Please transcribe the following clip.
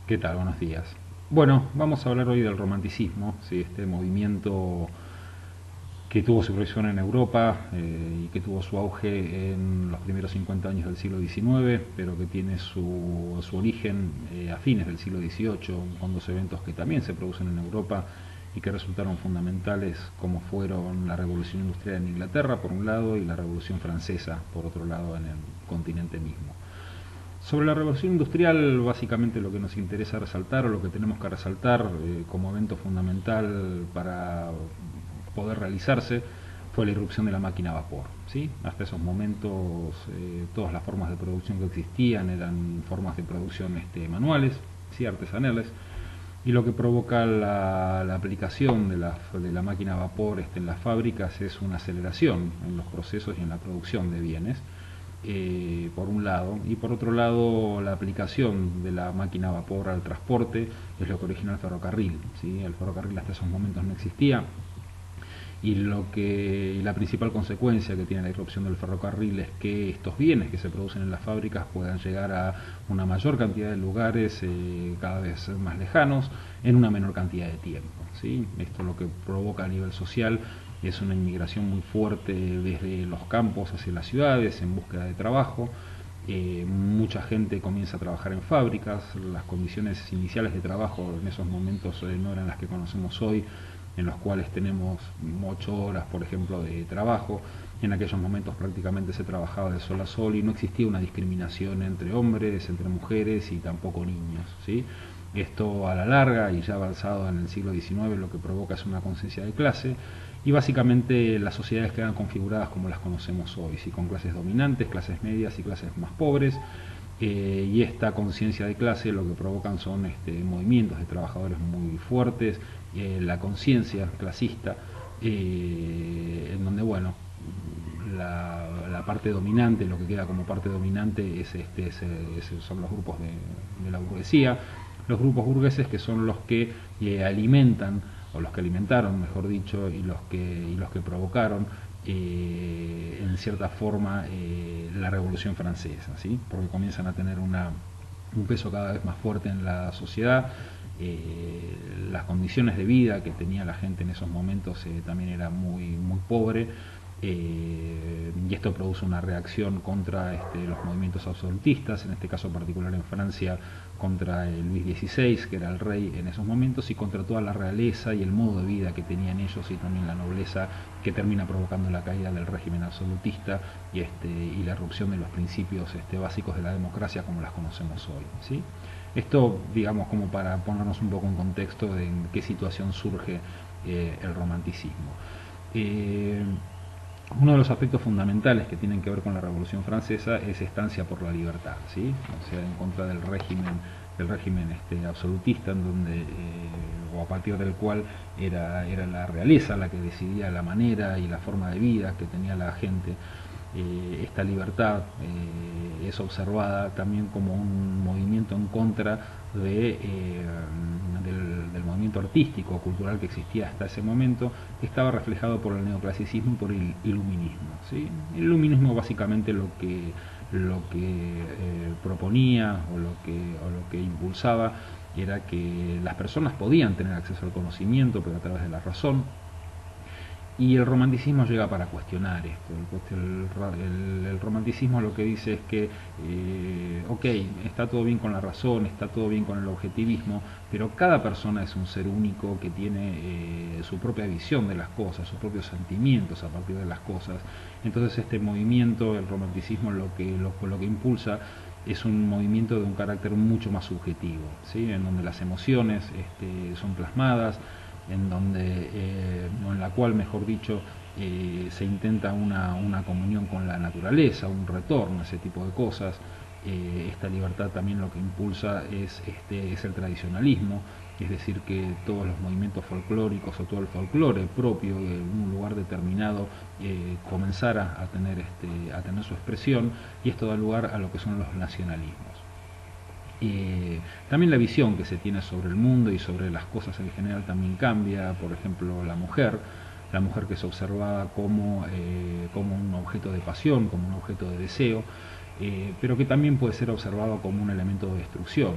¿Qué tal? Buenos días. Bueno, vamos a hablar hoy del romanticismo, ¿sí? Este movimiento que tuvo su proyección en Europa y que tuvo su auge en los primeros 50 años del siglo XIX, pero que tiene su origen a fines del siglo XVIII, con dos eventos que también se producen en Europa y que resultaron fundamentales, como fueron la Revolución Industrial en Inglaterra, por un lado, y la Revolución Francesa, por otro lado, en el continente mismo. Sobre la revolución industrial, básicamente lo que nos interesa resaltar, o lo que tenemos que resaltar como evento fundamental para poder realizarse, fue la irrupción de la máquina a vapor. ¿Sí? Hasta esos momentos todas las formas de producción que existían eran formas de producción manuales, ¿sí? Artesanales, y lo que provoca la aplicación de la máquina a vapor en las fábricas es una aceleración en los procesos y en la producción de bienes, por un lado, y por otro lado la aplicación de la máquina a vapor al transporte es lo que origina el ferrocarril. ¿Sí? El ferrocarril hasta esos momentos no existía, y la principal consecuencia que tiene la irrupción del ferrocarril es que estos bienes que se producen en las fábricas puedan llegar a una mayor cantidad de lugares cada vez más lejanos en una menor cantidad de tiempo. ¿Sí? Esto lo que provoca a nivel social es una inmigración muy fuerte desde los campos hacia las ciudades en búsqueda de trabajo. Mucha gente comienza a trabajar en fábricas, las condiciones iniciales de trabajo en esos momentos no eran las que conocemos hoy, en los cuales tenemos 8 horas, por ejemplo, de trabajo. En aquellos momentos prácticamente se trabajaba de sol a sol y no existía una discriminación entre hombres, entre mujeres y tampoco niños. ¿Sí? Esto a la larga y ya avanzado en el siglo XIX lo que provoca es una conciencia de clase y básicamente las sociedades quedan configuradas como las conocemos hoy, ¿sí? Con clases dominantes, clases medias y clases más pobres. Y esta conciencia de clase lo que provocan son movimientos de trabajadores muy fuertes, la conciencia clasista, en donde, bueno, la parte dominante, lo que queda como parte dominante son los grupos de la burguesía, los grupos burgueses que son los que alimentan, o los que alimentaron, mejor dicho, y los que provocaron en cierta forma la Revolución Francesa, ¿sí? Porque comienzan a tener un peso cada vez más fuerte en la sociedad. Las condiciones de vida que tenía la gente en esos momentos también era muy, muy pobre, y esto produce una reacción contra los movimientos absolutistas, en este caso particular en Francia contra Luis XVI, que era el rey en esos momentos, y contra toda la realeza y el modo de vida que tenían ellos y también la nobleza, que termina provocando la caída del régimen absolutista y la erupción de los principios básicos de la democracia como las conocemos hoy. ¿Sí? Esto, digamos, como para ponernos un poco en contexto de en qué situación surge el romanticismo. Eh, Uno de los aspectos fundamentales que tienen que ver con la Revolución Francesa es estancia por la libertad, ¿sí? O sea, en contra del régimen absolutista, en donde, o a partir del cual era la realeza la que decidía la manera y la forma de vida que tenía la gente. Esta libertad es observada también como un movimiento en contra del movimiento artístico o cultural que existía hasta ese momento, que estaba reflejado por el neoclasicismo y por el iluminismo. ¿Sí? El iluminismo básicamente lo que proponía o lo que impulsaba era que las personas podían tener acceso al conocimiento, pero a través de la razón, y el romanticismo llega para cuestionar esto. El romanticismo lo que dice es que, ok, está todo bien con la razón, está todo bien con el objetivismo, pero cada persona es un ser único que tiene su propia visión de las cosas, sus propios sentimientos a partir de las cosas. Entonces este movimiento, el romanticismo, lo que impulsa es un movimiento de un carácter mucho más subjetivo, ¿sí? En donde las emociones son plasmadas, o en la cual, mejor dicho, se intenta una comunión con la naturaleza, un retorno, ese tipo de cosas. Esta libertad también lo que impulsa es el tradicionalismo, es decir, que todos los movimientos folclóricos o todo el folclore propio de un lugar determinado comenzara a tener su expresión, y esto da lugar a lo que son los nacionalismos. También la visión que se tiene sobre el mundo y sobre las cosas en general también cambia. Por ejemplo, la mujer que es observada como un objeto de pasión, como un objeto de deseo, pero que también puede ser observado como un elemento de destrucción,